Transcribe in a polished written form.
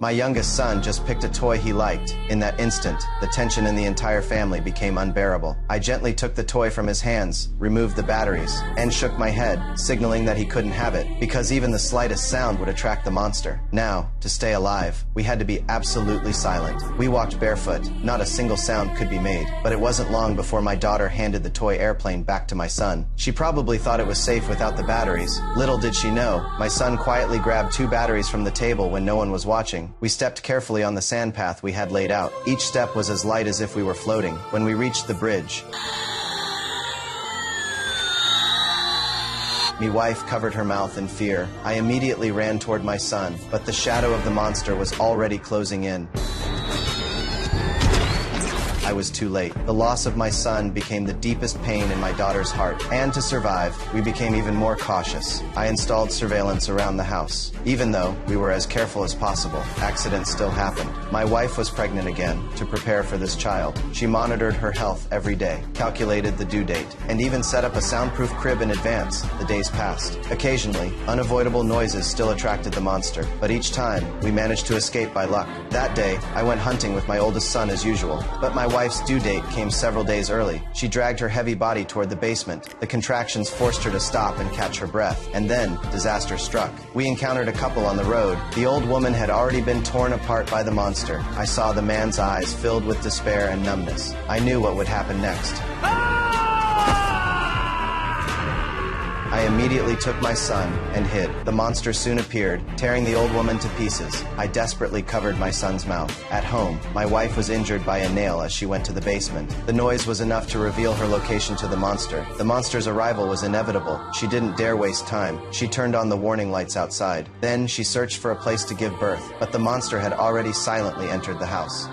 My youngest son just picked a toy he liked. In that instant, the tension in the entire family became unbearable. I gently took the toy from his hands, removed the batteries, and shook my head, signaling that he couldn't have it, because even the slightest sound would attract the monster. Now, to stay alive, we had to be absolutely silent. We walked barefoot. Not a single sound could be made. But it wasn't long before my daughter handed the toy airplane back to my son. She probably thought it was safe without the batteries. Little did she know, my son quietly grabbed 2 batteries from the table when no one was watching. We stepped carefully on the sand path we had laid out. Each step was as light as if we were floating. When we reached the bridge, my wife covered her mouth in fear. I immediately ran toward my son, but the shadow of the monster was already closing in. I was too late. The loss of my son became the deepest pain in my daughter's heart. And to survive, we became even more cautious. I installed surveillance around the house. Even though we were as careful as possible, accidents still happened. My wife was pregnant again. To prepare for this child, she monitored her health every day, calculated the due date, and even set up a soundproof crib in advance. The days passed. Occasionally, unavoidable noises still attracted the monster, but each time, we managed to escape by luck. That day, I went hunting with my oldest son as usual, but my wife's due date came several days early. She dragged her heavy body toward the basement. The contractions forced her to stop and catch her breath, and then disaster struck. We encountered a couple on the road. The old woman had already been torn apart by the monster. I saw the man's eyes filled with despair and numbness. I knew what would happen next. I immediately took my son and hid. The monster soon appeared, tearing the old woman to pieces. I desperately covered my son's mouth. At home, my wife was injured by a nail as she went to the basement. The noise was enough to reveal her location to the monster. The monster's arrival was inevitable. She didn't dare waste time. She turned on the warning lights outside. Then she searched for a place to give birth, but the monster had already silently entered the house.